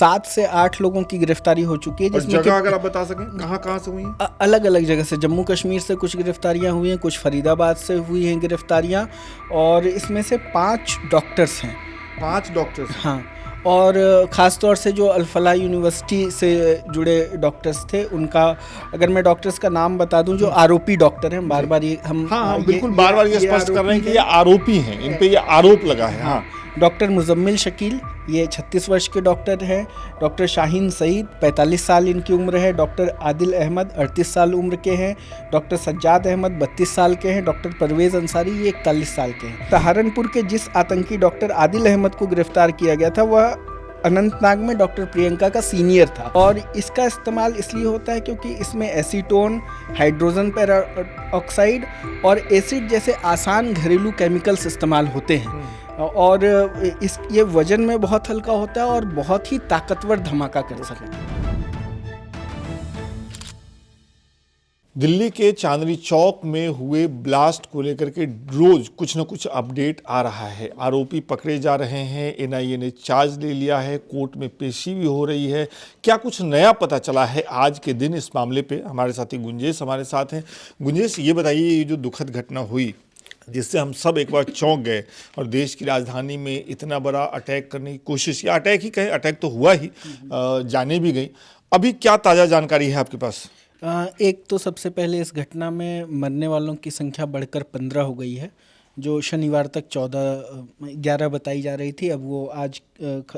7 से 8 लोगों की गिरफ्तारी हो चुकी है, और जिसमें जगह अगर आप बता सकें कहाँ से हुई हैं? अलग अलग जगह से, जम्मू कश्मीर से कुछ गिरफ्तारियां हुई हैं, कुछ फरीदाबाद से हुई हैं गिरफ्तारियां, और इसमें से 5 डॉक्टर्स हैं। 5 डॉक्टर्स? हाँ, और ख़ास तौर से जो अल-फलाह यूनिवर्सिटी से जुड़े डॉक्टर्स थे, उनका अगर मैं डॉक्टर्स का नाम बता दूं, जो आरोपी डॉक्टर हैं, बार बार ये हम हाँ बिल्कुल बार ये स्पष्ट कर रहे हैं कि ये आरोपी हैं, इन पे ये आरोप लगा है। हाँ, डॉक्टर मुजम्मिल शकील, ये 36 वर्ष के डॉक्टर हैं। डॉक्टर शाहीन सईद, 45 साल इनकी उम्र है। डॉक्टर आदिल अहमद 38 साल उम्र के हैं। डॉक्टर सज्जाद अहमद 32 साल के हैं। डॉक्टर परवेज़ अंसारी ये 41 साल के हैं। सहारनपुर के जिस आतंकी डॉक्टर आदिल अहमद को गिरफ्तार किया गया था, वह अनंतनाग में डॉक्टर प्रियंका का सीनियर था, और इसका इस्तेमाल इसलिए होता है क्योंकि इसमें एसीटोन, हाइड्रोजन पेरोक्साइड और एसिड जैसे आसान घरेलू केमिकल्स इस्तेमाल होते हैं, और ये वजन में बहुत हल्का होता है और बहुत ही ताकतवर धमाका कर सकता है। दिल्ली के चांदनी चौक में हुए ब्लास्ट को लेकर के रोज कुछ न कुछ अपडेट आ रहा है। आरोपी पकड़े जा रहे हैं, एनआईए ने चार्ज ले लिया है, कोर्ट में पेशी भी हो रही है। क्या कुछ नया पता चला है आज के दिन इस मामले पे? हमारे साथी गुंजेश हमारे साथ हैं। गुंजेश, ये बताइए, ये जो दुखद घटना हुई जिससे हम सब एक बार चौंक गए और देश की राजधानी में इतना बड़ा अटैक करने की कोशिश, या अटैक ही कहें, अटैक तो हुआ ही, जाने भी गई, अभी क्या ताज़ा जानकारी है आपके पास? एक तो सबसे पहले इस घटना में मरने वालों की संख्या बढ़कर 15 हो गई है, जो शनिवार तक 11 बताई जा रही थी। अब वो आज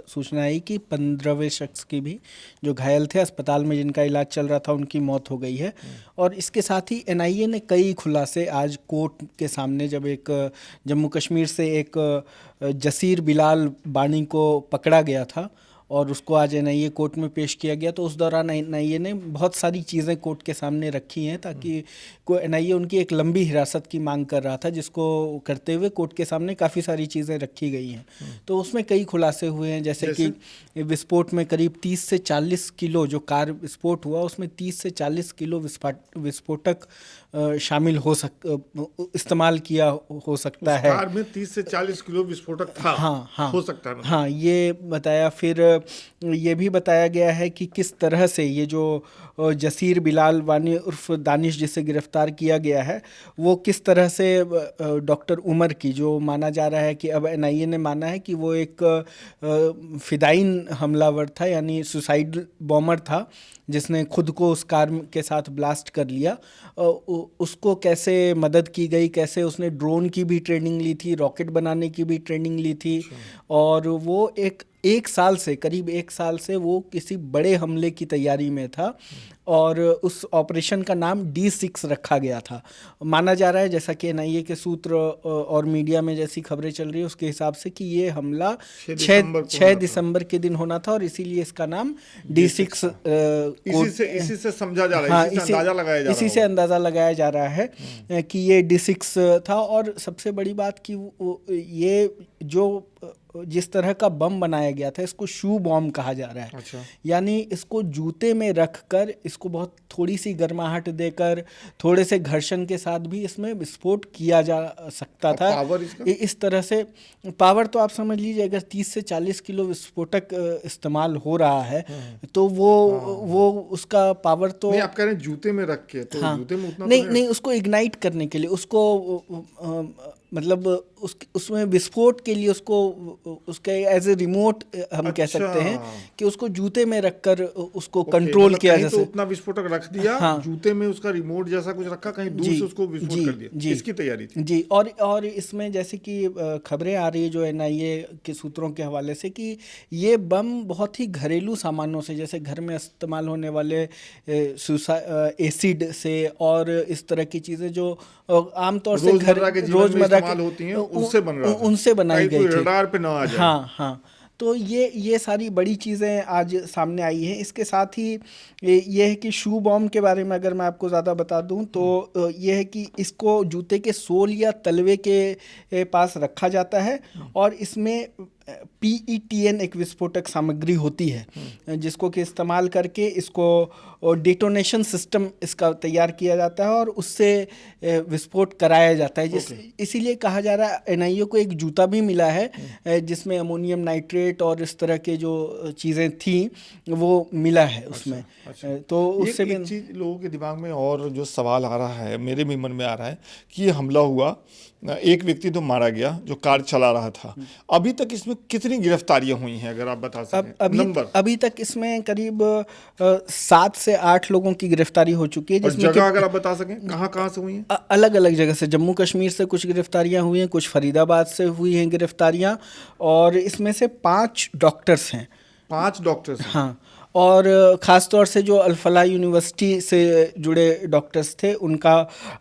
सूचना आई कि 15वें शख्स की भी, जो घायल थे अस्पताल में जिनका इलाज चल रहा था, उनकी मौत हो गई है। और इसके साथ ही एनआईए ने कई खुलासे आज कोर्ट के सामने, जब एक जम्मू कश्मीर से एक जसीर बिलाल बानी को पकड़ा गया था और उसको आज एनआईए कोर्ट में पेश किया गया, तो उस दौरान एनआईए ने बहुत सारी चीज़ें कोर्ट के सामने रखी हैं, ताकि एनआईए उनकी एक लंबी हिरासत की मांग कर रहा था, जिसको करते हुए कोर्ट के सामने काफ़ी सारी चीज़ें रखी गई हैं। तो उसमें कई खुलासे हुए हैं, जैसे कि विस्फोट में करीब 30 से 40 किलो, जो कार विस्फोट हुआ उसमें 30 से 40 किलो विस्फोटक शामिल इस्तेमाल किया हो सकता है। कार में 30 से 40 किलो विस्फोटक था? हाँ, हो सकता है। हाँ, ये बताया। फिर ये भी बताया गया है कि किस तरह से ये जो जसीर बिलाल वानी उर्फ दानिश, जिसे गिरफ्तार किया गया है, वो किस तरह से डॉक्टर उमर की, जो माना जा रहा है कि अब एनआईए ने माना है कि वो एक फिदाइन हमलावर था, यानी सुसाइड बॉमर था, जिसने खुद को उस कार के साथ ब्लास्ट कर लिया। उसको कैसे मदद की गई, कैसे उसने ड्रोन की भी ट्रेनिंग ली थी, रॉकेट बनाने की भी ट्रेनिंग ली थी, और वो एक साल से, करीब 1 साल से वो किसी बड़े हमले की तैयारी में था, और उस ऑपरेशन का नाम D6 रखा गया था। माना जा रहा है, जैसा कि एनआईए के सूत्र और मीडिया में जैसी खबरें चल रही है उसके हिसाब से, कि ये हमला 6 दिसंबर के दिन होना था, और इसीलिए इसका नाम D6 इसी से समझा जा रहा है, इसी से अंदाज़ा लगाया जा रहा है कि ये D6 था। और सबसे बड़ी बात कि ये जो जिस तरह का बम बनाया गया था, इसको शू बॉम्ब कहा जा रहा है। अच्छा। यानी इसको जूते में रखकर, इसको बहुत थोड़ी सी गर्माहट देकर, थोड़े से घर्षण के साथ भी इसमें विस्फोट किया जा सकता था। पावर इस तरह से पावर तो आप समझ लीजिए, अगर 30 से 40 किलो विस्फोटक इस्तेमाल हो रहा है, तो वो उसका पावर तो नहीं, आप कह रहे हैं जूते में रख के, तो जूते में उतना नहीं, उसको इग्नाइट करने के लिए, उसको मतलब उसमें विस्फोट के लिए उसके एज ए रिमोट हम कह सकते हैं कि उसको जूते में रखकर उसको कंट्रोल किया जा सकता। तो उतना विस्फोटक रख दिया, जूते में उसका रिमोट जैसा कुछ रखा, कहीं दूर से उसको विस्फोट कर दिया, इसकी तैयारी थी। जी, और इसमें जैसे कि खबरें आ रही है जो एनआईए के सूत्रों के हवाले से, कि ये बम बहुत ही घरेलू सामानों से, जैसे घर में इस्तेमाल होने वाले एसिड से और इस तरह की चीज़ें जो आमतौर से रोजमर्रा होती हैं, उनसे बनाई गई थी, रडार पे ना आ जाए। हाँ। तो ये सारी बड़ी चीज़ें आज सामने आई हैं। इसके साथ ही ये है कि शू बॉम्ब के बारे में अगर मैं आपको ज़्यादा बता दूं, तो ये है कि इसको जूते के सोल या तलवे के पास रखा जाता है, और इसमें PETN एक विस्फोटक सामग्री होती है जिसको कि इस्तेमाल करके इसको डेटोनेशन सिस्टम इसका तैयार किया जाता है और उससे विस्फोट कराया जाता है। इसीलिए कहा जा रहा है NIA को एक जूता भी मिला है जिसमें अमोनियम नाइट्रेट और इस तरह के जो चीज़ें थी वो मिला है उसमें। तो उससे भी एक चीज़ लोगों के दिमाग में और जो सवाल आ रहा है, मेरे भी मन में आ रहा है कि ये हमला हुआ, एक व्यक्ति तो मारा गया जो कार चला रहा था। अभी तक इसमें कितनी गिरफ्तारियां हुई हैं, अगर आप बता सकें नंबर? अभी तक इसमें करीब 7 से 8 लोगों की गिरफ्तारी हो चुकी है। और जगह अगर आप बता सकें कहाँ कहाँ से हुई हैं? अलग अलग जगह से, जम्मू कश्मीर से कुछ गिरफ्तारियां हुई हैं, कुछ फरीदाबाद से हुई हैं गिरफ्तारियां, और इसमें से 5 डॉक्टर्स हैं। 5 डॉक्टर्स? हाँ, और ख़ास तौर से जो अल-फलाह यूनिवर्सिटी से जुड़े डॉक्टर्स थे उनका,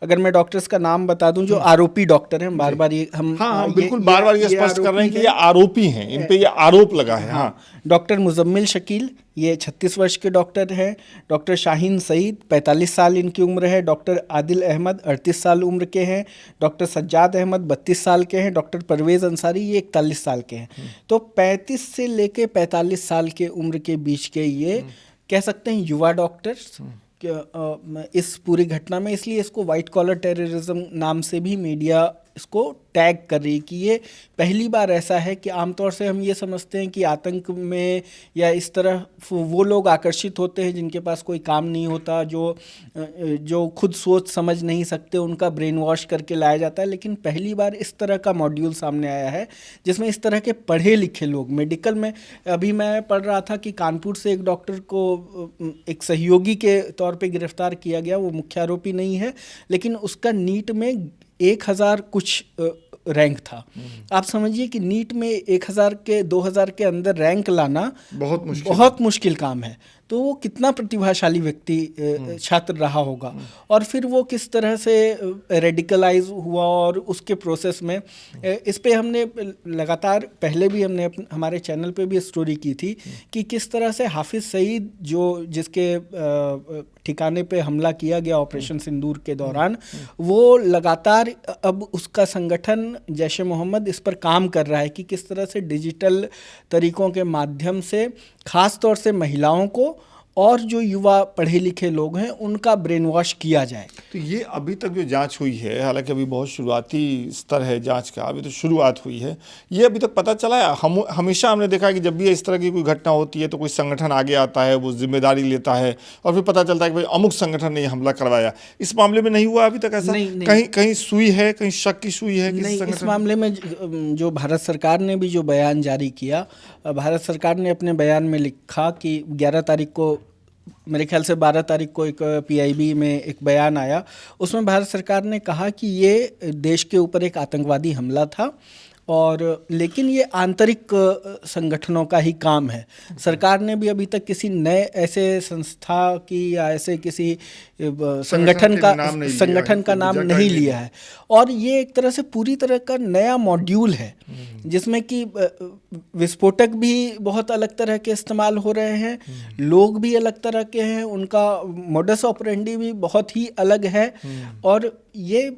अगर मैं डॉक्टर्स का नाम बता दूं, जो आरोपी डॉक्टर हैं, बार बार ये हम बिल्कुल बार-बार ये स्पष्ट कर रहे हैं कि ये आरोपी हैं, इन पे ये आरोप लगा है। हाँ, डॉक्टर मुजम्मिल शकील, ये 36 वर्ष के डॉक्टर हैं। डॉक्टर शाहीन सईद, 45 साल इनकी उम्र है। डॉक्टर आदिल अहमद 38 साल उम्र के हैं। डॉक्टर सज्जाद अहमद 32 साल के हैं। डॉक्टर परवेज़ अंसारी ये 41 साल के हैं। तो 35 से लेके 45 साल के उम्र के बीच के ये कह सकते हैं युवा डॉक्टर्स इस पूरी घटना में, इसलिए इसको वाइट कॉलर टेररिज्म नाम से भी मीडिया इसको टैग कर रही कि ये पहली बार ऐसा है कि आमतौर से हम ये समझते हैं कि आतंक में या इस तरह वो लोग आकर्षित होते हैं जिनके पास कोई काम नहीं होता, जो खुद सोच समझ नहीं सकते, उनका ब्रेन वॉश करके लाया जाता है। लेकिन पहली बार इस तरह का मॉड्यूल सामने आया है जिसमें इस तरह के पढ़े लिखे लोग, मेडिकल में, अभी मैं पढ़ रहा था कि कानपुर से एक डॉक्टर को एक सहयोगी के तौर पे गिरफ्तार किया गया। वो मुख्य आरोपी नहीं है, लेकिन उसका नीट में 1000 कुछ रैंक था। आप समझिए कि नीट में 1000 के 2000 के अंदर रैंक लाना बहुत मुश्किल काम है। तो वो कितना प्रतिभाशाली व्यक्ति छात्र रहा होगा, और फिर वो किस तरह से रेडिकलाइज हुआ, और उसके प्रोसेस में इस पे हमने लगातार पहले भी हमने हमारे चैनल पे भी स्टोरी की थी कि किस तरह से हाफिज़ सईद, जिसके ठिकाने पे हमला किया गया ऑपरेशन सिंदूर के दौरान, वो लगातार अब उसका संगठन जैश ए मोहम्मद इस पर काम कर रहा है कि किस तरह से डिजिटल तरीकों के माध्यम से ख़ास तौर से महिलाओं को और जो युवा पढ़े लिखे लोग हैं उनका ब्रेन वॉश किया जाए। तो ये अभी तक जो जांच हुई है, हालांकि अभी बहुत शुरुआती स्तर है जांच का, अभी तो शुरुआत हुई है, ये अभी तक पता चला है? हमेशा हमने देखा है कि जब भी इस तरह की कोई घटना होती है तो कोई संगठन आगे आता है, वो जिम्मेदारी लेता है और फिर पता चलता है कि भाई अमुक संगठन ने हमला करवाया। इस मामले में नहीं हुआ अभी तक ऐसा? कहीं सुई है, कहीं शक की सुई है? नहीं, इस मामले में जो भारत सरकार ने भी जो बयान जारी किया, भारत सरकार ने अपने बयान में लिखा कि 11 तारीख को, मेरे ख्याल से 12 तारीख को एक PIB में एक बयान आया, उसमें भारत सरकार ने कहा कि ये देश के ऊपर एक आतंकवादी हमला था, और लेकिन ये आंतरिक संगठनों का ही काम है। सरकार ने भी अभी तक किसी नए ऐसे संस्था की या ऐसे किसी संगठन का नाम नहीं लिया है, और ये एक तरह से पूरी तरह का नया मॉड्यूल है जिसमें कि विस्फोटक भी बहुत अलग तरह के इस्तेमाल हो रहे हैं, लोग भी अलग तरह के हैं, उनका मोडस ऑपरेंडी भी बहुत ही अलग है, और ये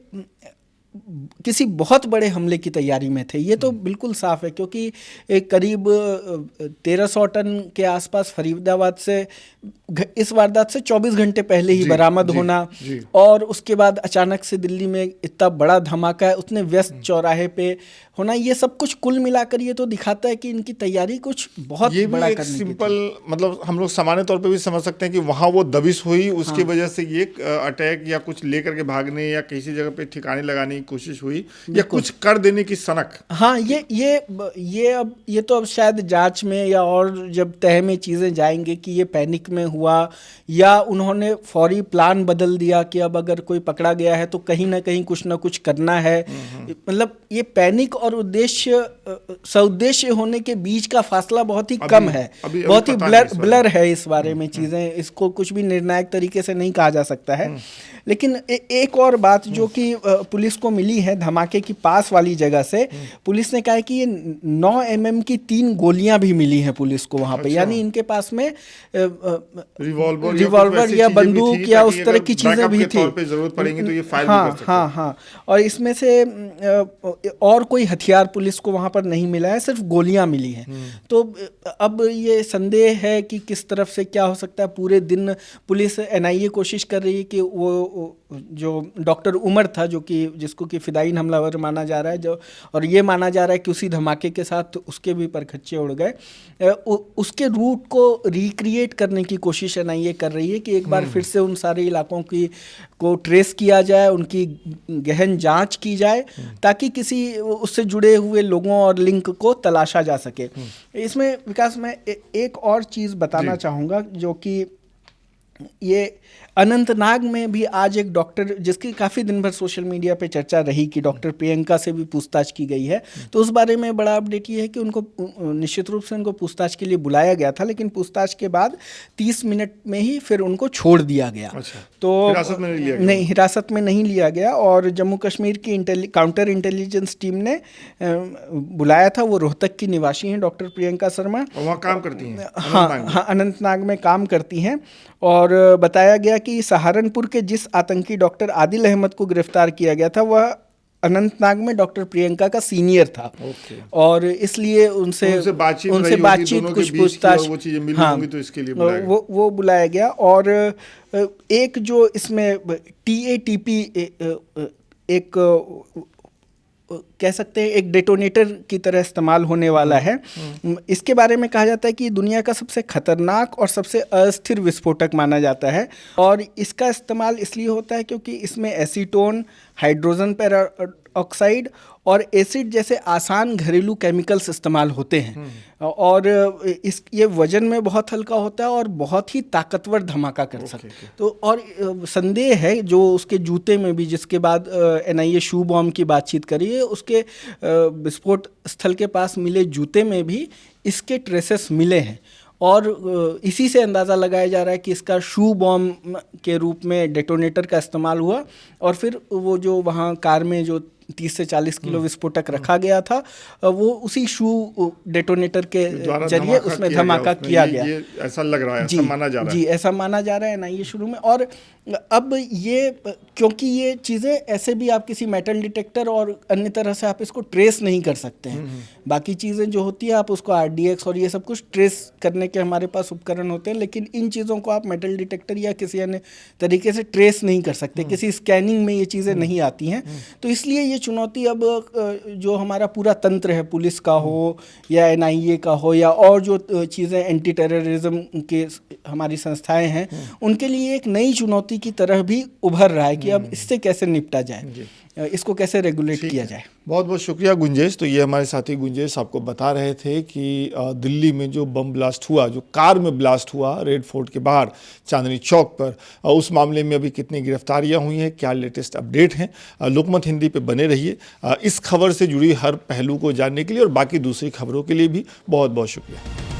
किसी बहुत बड़े हमले की तैयारी में थे। ये तो बिल्कुल साफ है, क्योंकि एक करीब 1300 टन के आसपास फरीदाबाद से इस वारदात से 24 घंटे पहले ही बरामद होना, और उसके बाद अचानक से दिल्ली में इतना बड़ा धमाका है, उतने व्यस्त चौराहे पे होना, ये सब कुछ कुल मिलाकर ये तो दिखाता है कि इनकी तैयारी कुछ बहुत बड़ा करने की सिंपल, मतलब हम लोग सामान्य तौर पे भी समझ सकते हैं कि वहाँ वो दबिश हुई, उसकी वजह से ये अटैक या कुछ लेकर के भागने या किसी जगह पे ठिकाने लगाने की कोशिश हुई, या कुछ कर देने की सनक। हाँ, ये तो अब शायद जांच में या और जब तह में चीज़ें जाएंगे कि ये पैनिक में हुआ या उन्होंने फौरी प्लान बदल दिया कि अब अगर कोई पकड़ा गया है तो कहीं ना कहीं कुछ ना कुछ करना है। मतलब ये पैनिक और उद्देश्य, सउद्देश्य होने के बीच का फासला बहुत ही कम है, बहुत ही ब्लर है इस बारे में चीज़ें, इसको कुछ भी निर्णायक तरीके से नहीं कहा जा सकता है। लेकिन एक और बात जो कि पुलिस को मिली है धमाके की पास वाली जगह से, पुलिस ने कहा है कि ये 9 mm की 3 गोलियां भी मिली हैं पुलिस को वहां पे। यानी इनके पास में रिवॉल्वर या बंदूक या उस तरह की चीजें भी थी, जरूरत पड़ेगी तो ये फायर हाँ भी कर सकते हाँ हाँ। और इसमें से और कोई हथियार पुलिस को वहां पर नहीं मिला है, सिर्फ गोलियां मिली हैं। तो अब ये संदेह है कि किस तरफ से क्या हो सकता है। पूरे दिन पुलिस NIA कोशिश कर रही है कि वो जो डॉक्टर उमर था, जो कि जिसको कि फिदायीन हमलावर माना जा रहा है, जो और ये माना जा रहा है कि उसी धमाके के साथ उसके भी परखच्चे उड़ गए, उसके रूट को रिक्रिएट करने की कोशिश NIA कर रही है कि एक बार फिर से उन सारे इलाकों को ट्रेस किया जाए, उनकी गहन जांच की जाए, ताकि किसी उससे जुड़े हुए लोगों और लिंक को तलाशा जा सके। इसमें विकास मैं एक और चीज़ बताना चाहूँगा, जो कि ये अनंतनाग में भी आज एक डॉक्टर, जिसकी काफ़ी दिन भर सोशल मीडिया पे चर्चा रही कि डॉक्टर प्रियंका से भी पूछताछ की गई है, तो उस बारे में बड़ा अपडेट ये है कि उनको निश्चित रूप से उनको पूछताछ के लिए बुलाया गया था, लेकिन पूछताछ के बाद 30 मिनट में ही फिर उनको छोड़ दिया गया। अच्छा, तो हिरासत में नहीं लिया गया? नहीं, हिरासत में नहीं लिया गया। और जम्मू कश्मीर की काउंटर इंटेलिजेंस टीम ने बुलाया था। वो रोहतक की निवासी हैं डॉक्टर प्रियंका शर्मा, और वहाँ काम करती हैं। हाँ, अनंतनाग में काम करती हैं। और बताया गया कि सहारनपुर के जिस आतंकी डॉक्टर आदिल अहमद को गिरफ्तार किया गया था, वह अनंतनाग में डॉक्टर प्रियंका का सीनियर था। और इसलिए उनसे बातचीत कुछ पूछताछ, वो चीजें मिली होंगी, तो इसके लिए वो बुलाया गया। और एक जो इसमें TATP एक कह सकते हैं एक डेटोनेटर की तरह इस्तेमाल होने वाला है। इसके बारे में कहा जाता है कि दुनिया का सबसे खतरनाक और सबसे अस्थिर विस्फोटक माना जाता है। और इसका इस्तेमाल इसलिए होता है क्योंकि इसमें एसीटोन, हाइड्रोजन पेरोक्साइड और एसिड जैसे आसान घरेलू केमिकल्स इस्तेमाल होते हैं। और ये वजन में बहुत हल्का होता है और बहुत ही ताकतवर धमाका कर सकता है। तो और संदेह है जो उसके जूते में भी, जिसके बाद NIA शू बॉम्ब की बातचीत करी है, उसके विस्फोट स्थल के पास मिले जूते में भी इसके ट्रेसेस मिले हैं। और इसी से अंदाज़ा लगाया जा रहा है कि इसका शू बॉम्ब के रूप में डेटोनेटर का इस्तेमाल हुआ, और फिर वो जो वहाँ कार में जो 30 से 40 किलो विस्फोटक रखा गया था, वो उसी शू डेटोनेटर के जरिए उसमें धमाका किया गया। ये ऐसा लग रहा है, ऐसा माना जा रहा है। जी, ऐसा माना जा रहा है NIA शुरू में। और अब ये, क्योंकि ये चीज़ें ऐसे भी आप किसी मेटल डिटेक्टर और अन्य तरह से आप इसको ट्रेस नहीं कर सकते हैं। बाकी चीज़ें जो होती है आप उसको RDX और ये सब कुछ ट्रेस करने के हमारे पास उपकरण होते हैं, लेकिन इन चीज़ों को आप मेटल डिटेक्टर या किसी अन्य तरीके से ट्रेस नहीं कर सकते। किसी स्कैनिंग में ये चीज़ें नहीं आती हैं। तो इसलिए ये चुनौती अब जो हमारा पूरा तंत्र है, पुलिस का हो या NIA का हो या और जो चीज़ें एंटी टेररिज्म के हमारी संस्थाएं हैं, उनके लिए एक नई चुनौती की तरह भी उभर रहा है कि अब इससे कैसे निपटा जाए, इसको कैसे रेगुलेट किया जाए। बहुत बहुत शुक्रिया गुंजेश। तो ये हमारे साथी गुंजेश आपको बता रहे थे कि दिल्ली में जो बम ब्लास्ट हुआ, जो कार में ब्लास्ट हुआ रेड फोर्ट के बाहर चांदनी चौक पर, उस मामले में अभी कितनी गिरफ्तारियां हुई हैं, क्या लेटेस्ट अपडेट हैं। लोकमत हिंदी पे बने रहिए। इस खबर से जुड़ी हर पहलू को जानने के लिए और बाकी दूसरी खबरों के लिए भी बहुत बहुत शुक्रिया।